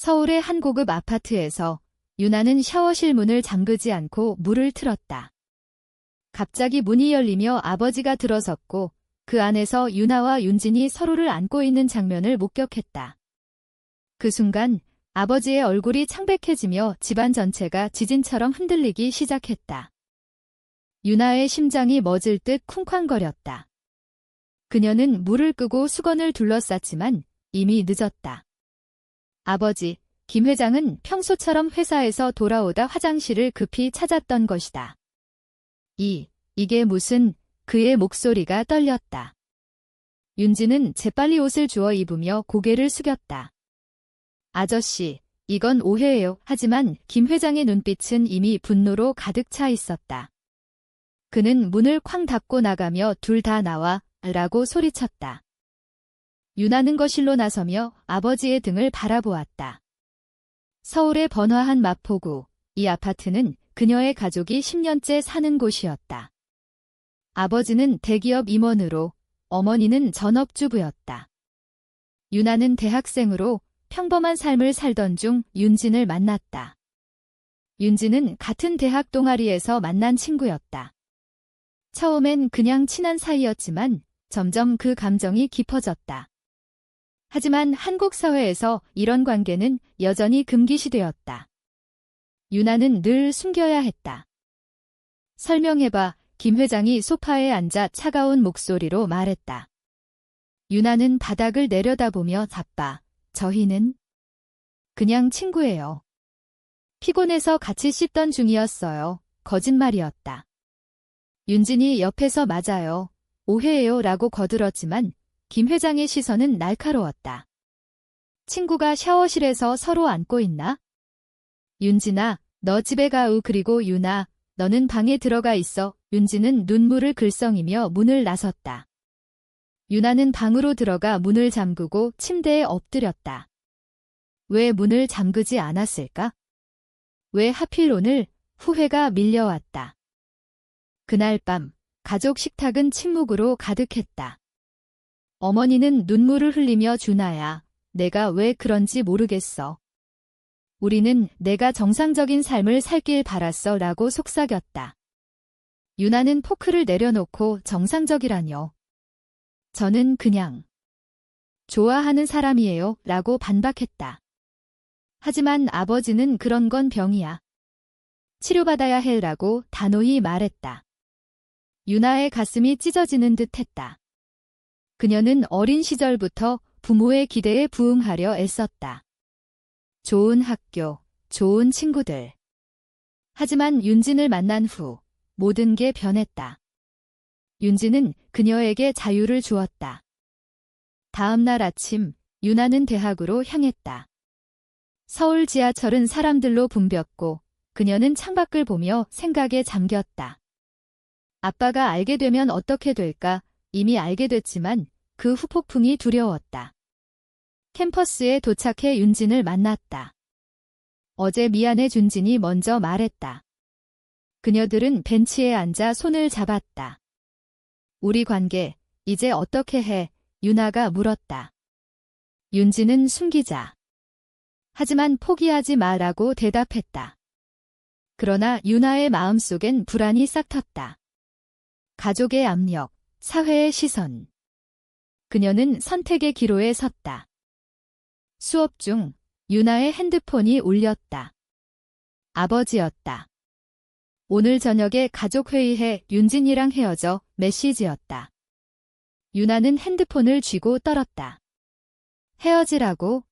서울의 한 고급 아파트에서 유나는 샤워실 문을 잠그지 않고 물을 틀었다. 갑자기 문이 열리며 아버지가 들어섰고 그 안에서 유나와 윤진이 서로를 안고 있는 장면을 목격했다. 그 순간 아버지의 얼굴이 창백해지며 집안 전체가 지진처럼 흔들리기 시작했다. 유나의 심장이 멎을 듯 쿵쾅거렸다. 그녀는 물을 끄고 수건을 둘러쌌지만 이미 늦었다. 아버지, 김 회장은 평소처럼 회사에서 돌아오다 화장실을 급히 찾았던 것이다. 이게 무슨, 그의 목소리가 떨렸다. 윤진은 재빨리 옷을 주워 입으며 고개를 숙였다. 아저씨, 이건 오해예요. 하지만 김 회장의 눈빛은 이미 분노로 가득 차 있었다. 그는 문을 쾅 닫고 나가며 둘 다 나와 라고 소리쳤다. 유나는 거실로 나서며 아버지의 등을 바라보았다. 서울의 번화한 마포구, 이 아파트는 그녀의 가족이 10년째 사는 곳이었다. 아버지는 대기업 임원으로, 어머니는 전업주부였다. 유나는 대학생으로 평범한 삶을 살던 중 윤진을 만났다. 윤진은 같은 대학 동아리에서 만난 친구였다. 처음엔 그냥 친한 사이였지만 점점 그 감정이 깊어졌다. 하지만 한국 사회에서 이런 관계는 여전히 금기시되었다. 유나는 늘 숨겨야 했다. 설명해봐, 김 회장이 소파에 앉아 차가운 목소리로 말했다. 유나는 바닥을 내려다보며 아빠, 저희는 그냥 친구예요. 피곤해서 같이 씻던 중이었어요. 거짓말이었다. 윤진이 옆에서 맞아요. 오해예요 라고 거들었지만 김 회장의 시선은 날카로웠다. 친구가 샤워실에서 서로 안고 있나? 윤진아, 너 집에 가우. 그리고 유나, 너는 방에 들어가 있어. 윤진은 눈물을 글썽이며 문을 나섰다. 유나는 방으로 들어가 문을 잠그고 침대에 엎드렸다. 왜 문을 잠그지 않았을까? 왜 하필 오늘? 후회가 밀려왔다. 그날 밤, 가족 식탁은 침묵으로 가득했다. 어머니는 눈물을 흘리며 준아야, 내가 왜 그런지 모르겠어. 우리는 내가 정상적인 삶을 살길 바랐어 라고 속삭였다. 유나는 포크를 내려놓고 정상적이라뇨. 저는 그냥 좋아하는 사람이에요 라고 반박했다. 하지만 아버지는 그런 건 병이야. 치료받아야 해 라고 단호히 말했다. 유나의 가슴이 찢어지는 듯 했다. 그녀는 어린 시절부터 부모의 기대에 부응하려 애썼다. 좋은 학교, 좋은 친구들. 하지만 윤진을 만난 후 모든 게 변했다. 윤진은 그녀에게 자유를 주었다. 다음 날 아침, 유나는 대학으로 향했다. 서울 지하철은 사람들로 붐볐고 그녀는 창밖을 보며 생각에 잠겼다. 아빠가 알게 되면 어떻게 될까? 이미 알게 됐지만 그 후폭풍이 두려웠다. 캠퍼스에 도착해 윤진을 만났다. 어제 미안해. 준진이 먼저 말했다. 그녀들은 벤치에 앉아 손을 잡았다. 우리 관계, 이제 어떻게 해? 유나가 물었다. 윤진은 숨기자. 하지만 포기하지 마라고 대답했다. 그러나 유나의 마음속엔 불안이 싹 텄다. 가족의 압력, 사회의 시선. 그녀는 선택의 기로에 섰다. 수업 중 유나의 핸드폰이 울렸다. 아버지였다. 오늘 저녁에 가족회의해. 윤진이랑 헤어져. 메시지였다. 유나는 핸드폰을 쥐고 떨었다. 헤어지라고?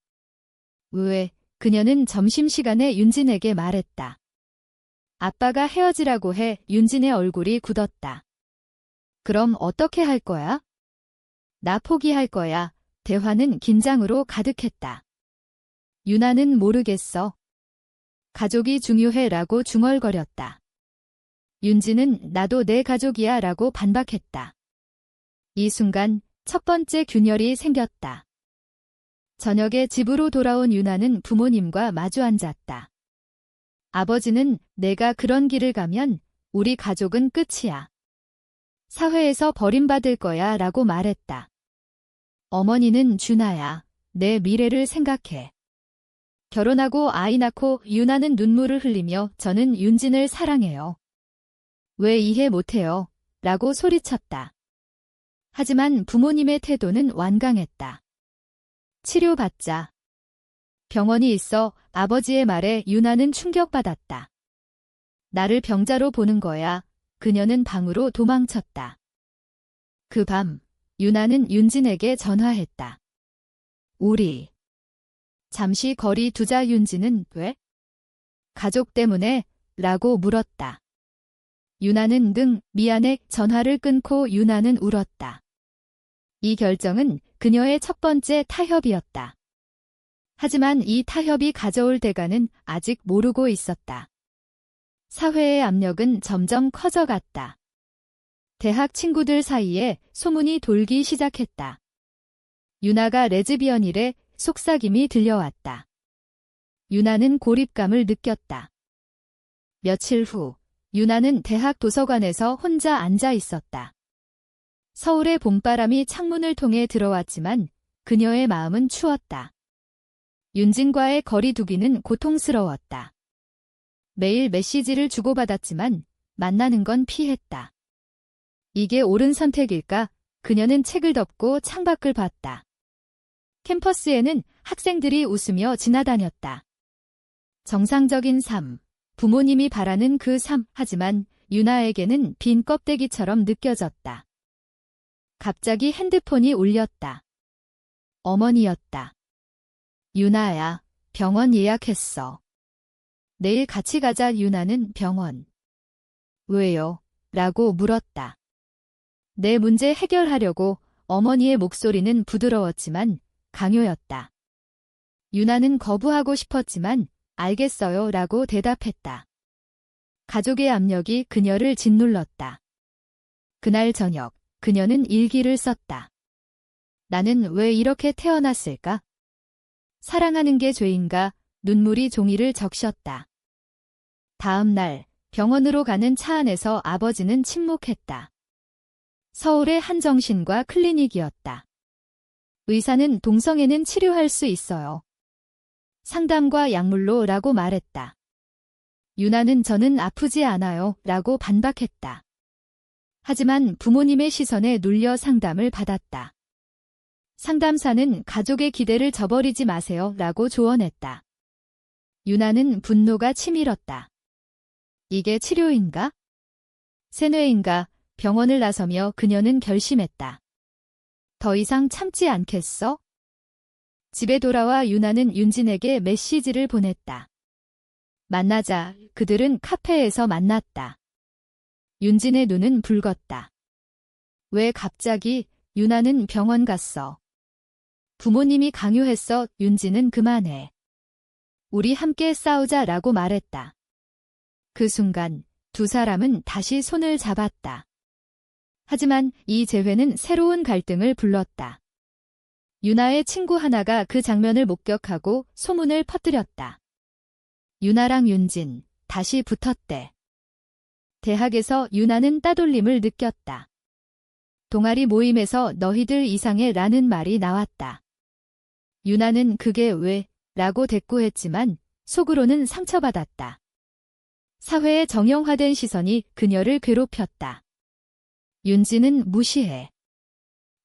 왜? 그녀는 점심시간에 윤진에게 말했다. 아빠가 헤어지라고 해. 윤진의 얼굴이 굳었다. 그럼 어떻게 할 거야? 나 포기할 거야. 대화는 긴장으로 가득했다. 유나는 모르겠어. 가족이 중요해 라고 중얼거렸다. 윤진은 나도 내 가족이야 라고 반박했다. 이 순간 첫 번째 균열이 생겼다. 저녁에 집으로 돌아온 유나는 부모님과 마주 앉았다. 아버지는 내가 그런 길을 가면 우리 가족은 끝이야. 사회에서 버림받을 거야 라고 말했다. 어머니는 준아야, 내 미래를 생각해. 결혼하고 아이 낳고 유나는 눈물을 흘리며 저는 윤진을 사랑해요. 왜 이해 못해요? 라고 소리쳤다. 하지만 부모님의 태도는 완강했다. 치료받자. 병원이 있어 아버지의 말에 유나는 충격받았다. 나를 병자로 보는 거야. 그녀는 방으로 도망쳤다. 그 밤, 유나는 윤진에게 전화했다. 우리 잠시 거리 두자. 윤진은 왜? 가족 때문에? 라고 물었다. 유나는 미안해. 전화를 끊고 유나는 울었다. 이 결정은 그녀의 첫 번째 타협이었다. 하지만 이 타협이 가져올 대가는 아직 모르고 있었다. 사회의 압력은 점점 커져갔다. 대학 친구들 사이에 소문이 돌기 시작했다. 유나가 레즈비언이래. 속삭임이 들려왔다. 유나는 고립감을 느꼈다. 며칠 후, 유나는 대학 도서관에서 혼자 앉아 있었다. 서울의 봄바람이 창문을 통해 들어왔지만 그녀의 마음은 추웠다. 윤진과의 거리 두기는 고통스러웠다. 매일 메시지를 주고받았지만 만나는 건 피했다. 이게 옳은 선택일까? 그녀는 책을 덮고 창밖을 봤다. 캠퍼스에는 학생들이 웃으며 지나다녔다. 정상적인 삶, 부모님이 바라는 그 삶. 하지만 유나에게는 빈 껍데기처럼 느껴졌다. 갑자기 핸드폰이 울렸다. 어머니였다. 유나야, 병원 예약했어. 내일 같이 가자. 유나는 병원. 왜요? 라고 물었다. 내 문제 해결하려고. 어머니의 목소리는 부드러웠지만 강요였다. 유나는 거부하고 싶었지만 알겠어요. 라고 대답했다. 가족의 압력이 그녀를 짓눌렀다. 그날 저녁, 그녀는 일기를 썼다. 나는 왜 이렇게 태어났을까? 사랑하는 게 죄인가? 눈물이 종이를 적셨다. 다음 날, 병원으로 가는 차 안에서 아버지는 침묵했다. 서울의 한 정신과 클리닉이었다. 의사는 동성애는 치료할 수 있어요. 상담과 약물로 라고 말했다. 유나는 저는 아프지 않아요 라고 반박했다. 하지만 부모님의 시선에 눌려 상담을 받았다. 상담사는 가족의 기대를 저버리지 마세요 라고 조언했다. 유나는 분노가 치밀었다. 이게 치료인가? 세뇌인가? 병원을 나서며 그녀는 결심했다. 더 이상 참지 않겠어? 집에 돌아와 유나는 윤진에게 메시지를 보냈다. 만나자. 그들은 카페에서 만났다. 윤진의 눈은 붉었다. 왜 갑자기? 유나는 병원 갔어. 부모님이 강요했어. 윤진은 그만해. 우리 함께 싸우자 라고 말했다. 그 순간 두 사람은 다시 손을 잡았다. 하지만 이 재회는 새로운 갈등을 불렀다. 유나의 친구 하나가 그 장면을 목격하고 소문을 퍼뜨렸다. 유나랑 윤진, 다시 붙었대. 대학에서 유나는 따돌림을 느꼈다. 동아리 모임에서 너희들 이상해 라는 말이 나왔다. 유나는 그게 왜? 라고 대꾸했지만 속으로는 상처받았다. 사회의 정형화된 시선이 그녀를 괴롭혔다. 윤진은 무시해.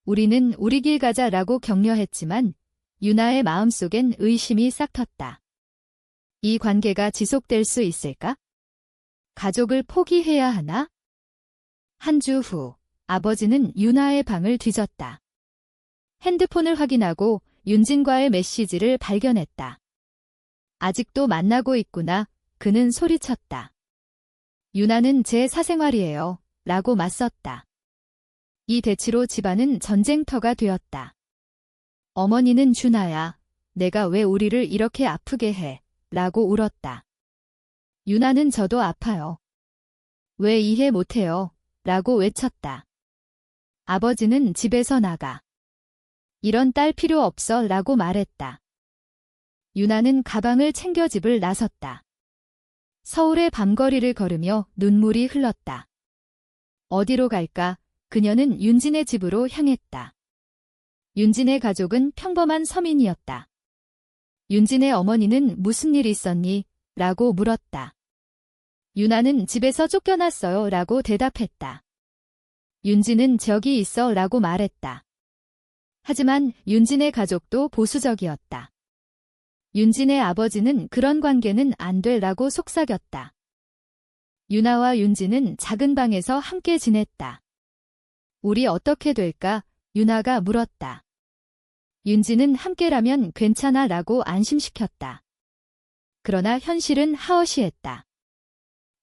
우리는 우리 길 가자라고 격려했지만 유나의 마음속엔 의심이 싹텄다. 이 관계가 지속될 수 있을까? 가족을 포기해야 하나? 한 주 후, 아버지는 유나의 방을 뒤졌다. 핸드폰을 확인하고 윤진과의 메시지를 발견했다. 아직도 만나고 있구나. 그는 소리쳤다. 유나는 제 사생활이에요. 라고 맞섰다. 이 대치로 집안은 전쟁터가 되었다. 어머니는 준아야, 내가 왜 우리를 이렇게 아프게 해? 라고 울었다. 유나는 저도 아파요. 왜 이해 못해요? 라고 외쳤다. 아버지는 집에서 나가. 이런 딸 필요 없어 라고 말했다. 유나는 가방을 챙겨 집을 나섰다. 서울의 밤거리를 걸으며 눈물이 흘렀다. 어디로 갈까? 그녀는 윤진의 집으로 향했다. 윤진의 가족은 평범한 서민이었다. 윤진의 어머니는 무슨 일 있었니? 라고 물었다. 유나는 집에서 쫓겨났어요 라고 대답했다. 윤진은 저기 있어 라고 말했다. 하지만 윤진의 가족도 보수적이었다. 윤진의 아버지는 그런 관계는 안 돼 라고 속삭였다. 유나와 윤진은 작은 방에서 함께 지냈다. 우리 어떻게 될까? 유나가 물었다. 윤진은 함께라면 괜찮아 라고 안심시켰다. 그러나 현실은 하어시했다.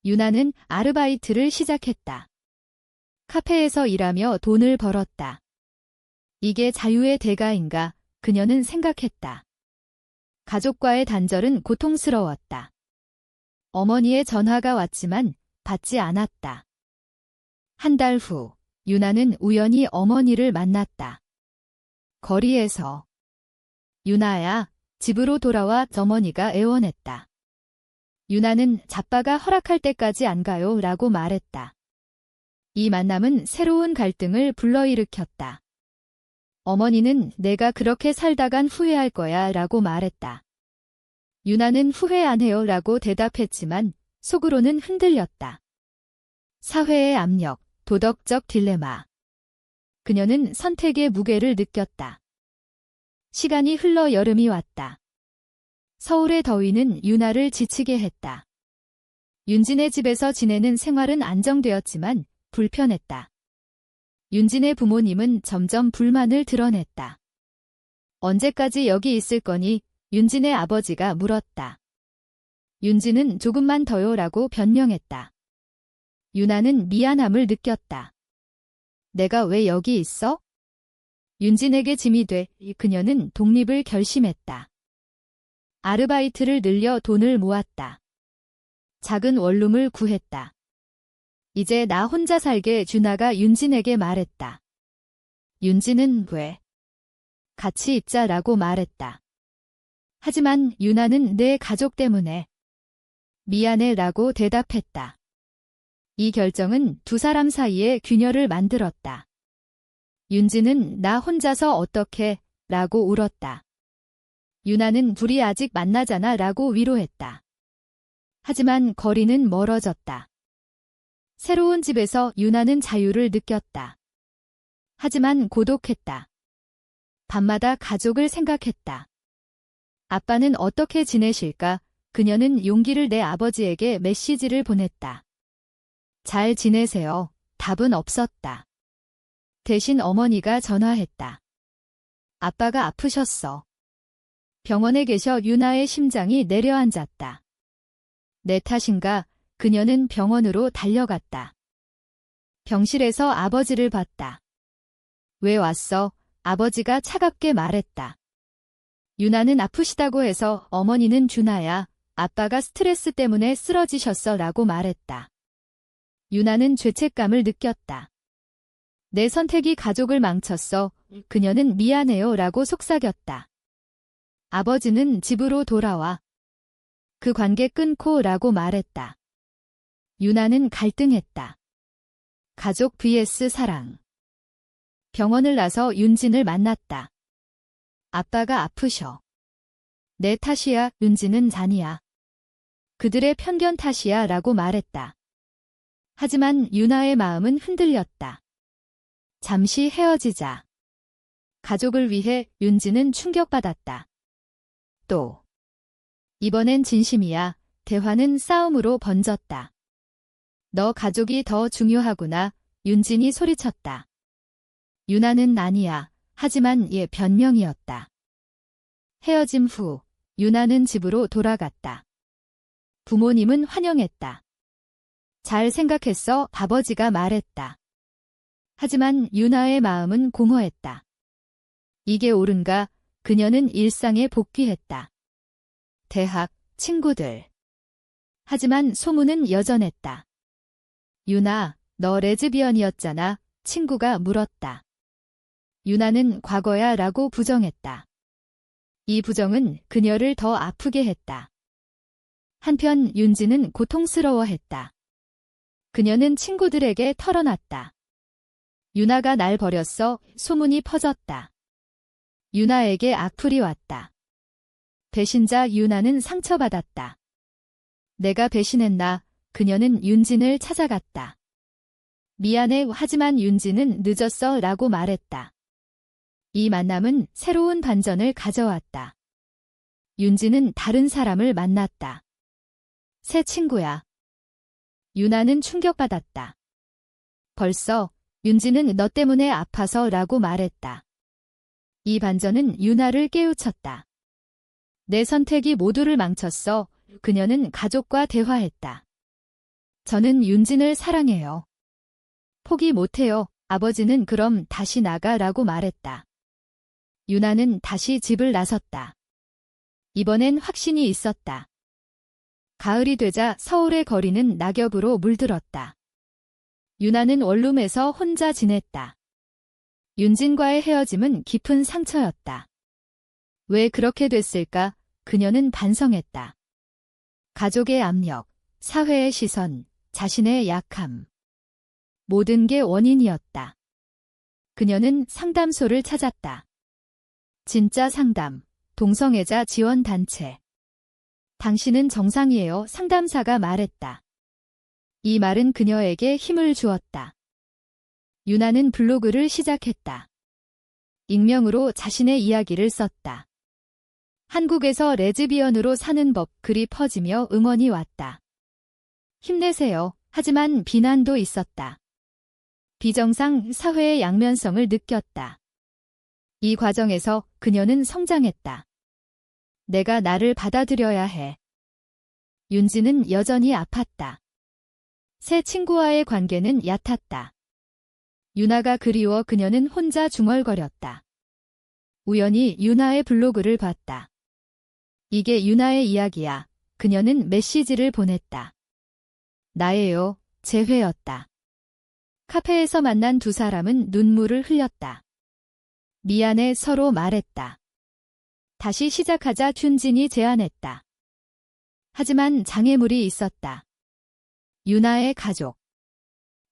유나는 아르바이트를 시작했다. 카페에서 일하며 돈을 벌었다. 이게 자유의 대가인가? 그녀는 생각했다. 가족과의 단절은 고통스러웠다. 어머니의 전화가 왔지만 받지 않았다. 한 달 후, 유나는 우연히 어머니를 만났다. 거리에서. 유나야, 집으로 돌아와 어머니가 애원했다. 유나는 자빠가 허락할 때까지 안 가요 라고 말했다. 이 만남은 새로운 갈등을 불러일으켰다. 어머니는 내가 그렇게 살다간 후회할 거야 라고 말했다. 유나는 후회 안 해요 라고 대답했지만 속으로는 흔들렸다. 사회의 압력, 도덕적 딜레마. 그녀는 선택의 무게를 느꼈다. 시간이 흘러 여름이 왔다. 서울의 더위는 유나를 지치게 했다. 윤진의 집에서 지내는 생활은 안정되었지만 불편했다. 윤진의 부모님은 점점 불만을 드러냈다. 언제까지 여기 있을 거니? 윤진의 아버지가 물었다. 윤진은 조금만 더요 라고 변명했다. 유나는 미안함을 느꼈다. 내가 왜 여기 있어? 윤진에게 짐이 돼 그녀는 독립을 결심했다. 아르바이트를 늘려 돈을 모았다. 작은 원룸을 구했다. 이제 나 혼자 살게 준하가 윤진에게 말했다. 윤진은 왜? 같이 있자라고 말했다. 하지만 유나는 내 가족 때문에. 미안해 라고 대답했다. 이 결정은 두 사람 사이에 균열을 만들었다. 윤진은 나 혼자서 어떻게? 라고 울었다. 유나는 둘이 아직 만나잖아 라고 위로했다. 하지만 거리는 멀어졌다. 새로운 집에서 유나는 자유를 느꼈다. 하지만 고독했다. 밤마다 가족을 생각했다. 아빠는 어떻게 지내실까? 그녀는 용기를 내 아버지에게 메시지를 보냈다. 잘 지내세요. 답은 없었다. 대신 어머니가 전화했다. 아빠가 아프셨어. 병원에 계셔. 유나의 심장이 내려앉았다. 내 탓인가? 그녀는 병원으로 달려갔다. 병실에서 아버지를 봤다. 왜 왔어? 아버지가 차갑게 말했다. 유나는 아프시다고 해서. 어머니는 준하야. 아빠가 스트레스 때문에 쓰러지셨어 라고 말했다. 유나는 죄책감을 느꼈다. 내 선택이 가족을 망쳤어. 그녀는 미안해요 라고 속삭였다. 아버지는 집으로 돌아와. 그 관계 끊고 라고 말했다. 유나는 갈등했다. 가족 vs 사랑. 병원을 나서 윤진을 만났다. 아빠가 아프셔. 내 탓이야. 윤진은 잔이야. 그들의 편견 탓이야 라고 말했다. 하지만 유나의 마음은 흔들렸다. 잠시 헤어지자. 가족을 위해 윤진은 충격받았다. 또. 이번엔 진심이야. 대화는 싸움으로 번졌다. 너 가족이 더 중요하구나. 윤진이 소리쳤다. 유나는 아니야. 하지만 얘 변명이었다. 헤어짐 후 유나는 집으로 돌아갔다. 부모님은 환영했다. 잘 생각했어. 아버지가 말했다. 하지만 유나의 마음은 공허했다. 이게 옳은가? 그녀는 일상에 복귀했다. 대학, 친구들. 하지만 소문은 여전했다. 유나, 너 레즈비언이었잖아. 친구가 물었다. 유나는 과거야 라고 부정했다. 이 부정은 그녀를 더 아프게 했다. 한편 윤진은 고통스러워했다. 그녀는 친구들에게 털어놨다. 유나가 날 버렸어. 소문이 퍼졌다. 유나에게 악플이 왔다. 배신자 유나는 상처받았다. 내가 배신했나? 그녀는 윤진을 찾아갔다. 미안해 하지만 윤진은 늦었어 라고 말했다. 이 만남은 새로운 반전을 가져왔다. 윤진은 다른 사람을 만났다. 새 친구야. 유나는 충격받았다. 벌써 윤진은 너 때문에 아파서 라고 말했다. 이 반전은 유나를 깨우쳤다. 내 선택이 모두를 망쳤어. 그녀는 가족과 대화했다. 저는 윤진을 사랑해요. 포기 못해요. 아버지는 그럼 다시 나가라고 말했다. 유나는 다시 집을 나섰다. 이번엔 확신이 있었다. 가을이 되자 서울의 거리는 낙엽으로 물들었다. 유나는 원룸에서 혼자 지냈다. 윤진과의 헤어짐은 깊은 상처였다. 왜 그렇게 됐을까? 그녀는 반성했다. 가족의 압력, 사회의 시선, 자신의 약함. 모든 게 원인이었다. 그녀는 상담소를 찾았다. 진짜 상담, 동성애자 지원단체. 당신은 정상이에요. 상담사가 말했다. 이 말은 그녀에게 힘을 주었다. 유나는 블로그를 시작했다. 익명으로 자신의 이야기를 썼다. 한국에서 레즈비언으로 사는 법 글이 퍼지며 응원이 왔다. 힘내세요. 하지만 비난도 있었다. 비정상 사회의 양면성을 느꼈다. 이 과정에서 그녀는 성장했다. 내가 나를 받아들여야 해. 윤진은 여전히 아팠다. 새 친구와의 관계는 얕았다. 유나가 그리워 그녀는 혼자 중얼거렸다. 우연히 유나의 블로그를 봤다. 이게 유나의 이야기야. 그녀는 메시지를 보냈다. 나예요. 재회였다. 카페에서 만난 두 사람은 눈물을 흘렸다. 미안해 서로 말했다. 다시 시작하자 춘진이 제안했다. 하지만 장애물이 있었다. 유나의 가족.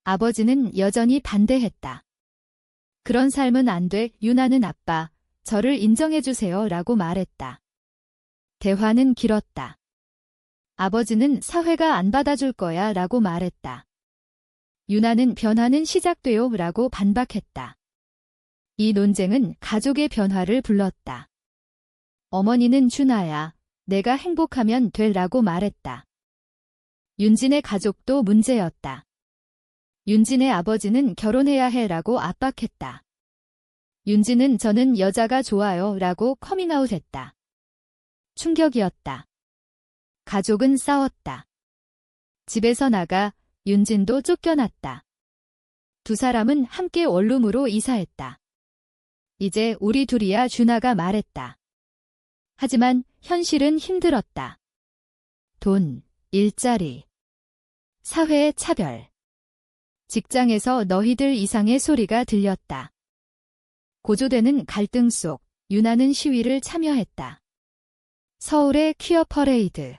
아버지는 여전히 반대했다. 그런 삶은 안 돼. 유나는 아빠, 저를 인정해주세요 라고 말했다. 대화는 길었다. 아버지는 사회가 안 받아줄 거야 라고 말했다. 유나는 변화는 시작돼요 라고 반박했다. 이 논쟁은 가족의 변화를 불렀다. 어머니는 준아야, 내가 행복하면 돼 라고 말했다. 윤진의 가족도 문제였다. 윤진의 아버지는 결혼해야 해 라고 압박했다. 윤진은 저는 여자가 좋아요 라고 커밍아웃했다. 충격이었다. 가족은 싸웠다. 집에서 나가 윤진도 쫓겨났다. 두 사람은 함께 원룸으로 이사했다. 이제 우리 둘이야 준아가 말했다. 하지만 현실은 힘들었다. 돈, 일자리, 사회의 차별. 직장에서 너희들 이상의 소리가 들렸다. 고조되는 갈등 속 유나는 시위를 참여했다. 서울의 퀴어 퍼레이드.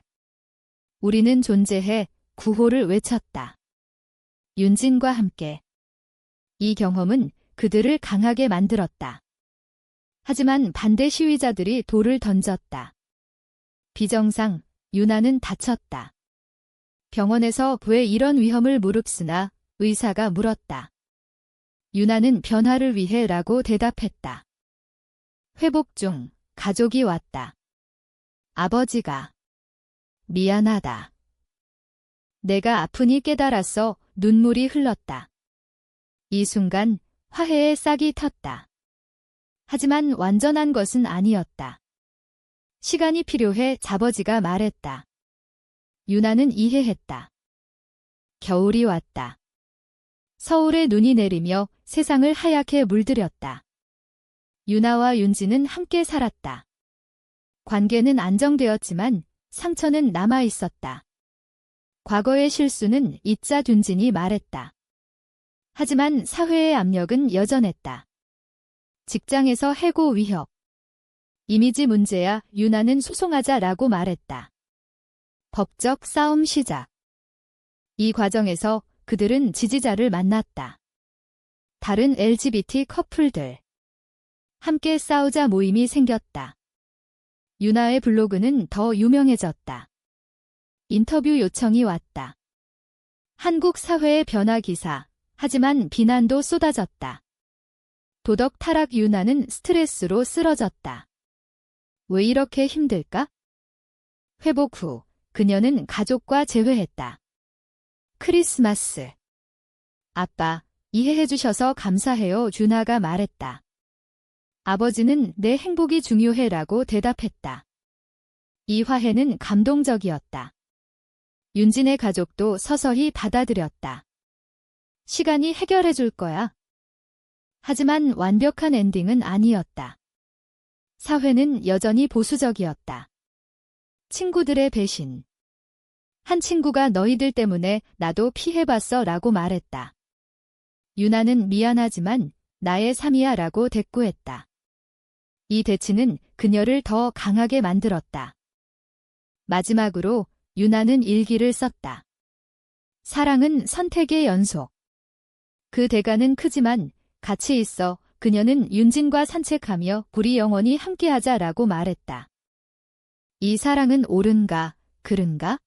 우리는 존재해 구호를 외쳤다. 윤진과 함께. 이 경험은 그들을 강하게 만들었다. 하지만 반대 시위자들이 돌을 던졌다. 비정상, 유나는 다쳤다. 병원에서 왜 이런 위험을 무릅쓰나 의사가 물었다. 유나는 변화를 위해 라고 대답했다. 회복 중 가족이 왔다. 아버지가 미안하다. 내가 아프니 깨달았어. 눈물이 흘렀다. 이 순간 화해의 싹이 텄다. 하지만 완전한 것은 아니었다. 시간이 필요해 아버지가 말했다. 유나는 이해했다. 겨울이 왔다. 서울에 눈이 내리며 세상을 하얗게 물들였다. 유나와 윤진은 함께 살았다. 관계는 안정되었지만 상처는 남아 있었다. 과거의 실수는 잊자 윤진이 말했다. 하지만 사회의 압력은 여전했다. 직장에서 해고 위협. 이미지 문제야. 유나는 소송하자라고 말했다. 법적 싸움 시작. 이 과정에서 그들은 지지자를 만났다. 다른 LGBT 커플들. 함께 싸우자 모임이 생겼다. 유나의 블로그는 더 유명해졌다. 인터뷰 요청이 왔다. 한국 사회의 변화 기사, 하지만 비난도 쏟아졌다. 도덕 타락 유나는 스트레스로 쓰러졌다. 왜 이렇게 힘들까? 회복 후 그녀는 가족과 재회했다. 크리스마스. 아빠, 이해해 주셔서 감사해요. 유나가 말했다. 아버지는 내 행복이 중요해라고 대답했다. 이 화해는 감동적이었다. 윤진의 가족도 서서히 받아들였다. 시간이 해결해 줄 거야. 하지만 완벽한 엔딩은 아니었다. 사회는 여전히 보수적이었다. 친구들의 배신. 한 친구가 너희들 때문에 나도 피해봤어 라고 말했다. 유나는 미안하지만 나의 삶이야 라고 대꾸했다. 이 대치는 그녀를 더 강하게 만들었다. 마지막으로 유나는 일기를 썼다. 사랑은 선택의 연속. 그 대가는 크지만 같이 있어 그녀는 윤진과 산책하며 우리 영원히 함께하자라고 말했다. 이 사랑은 옳은가, 그른가?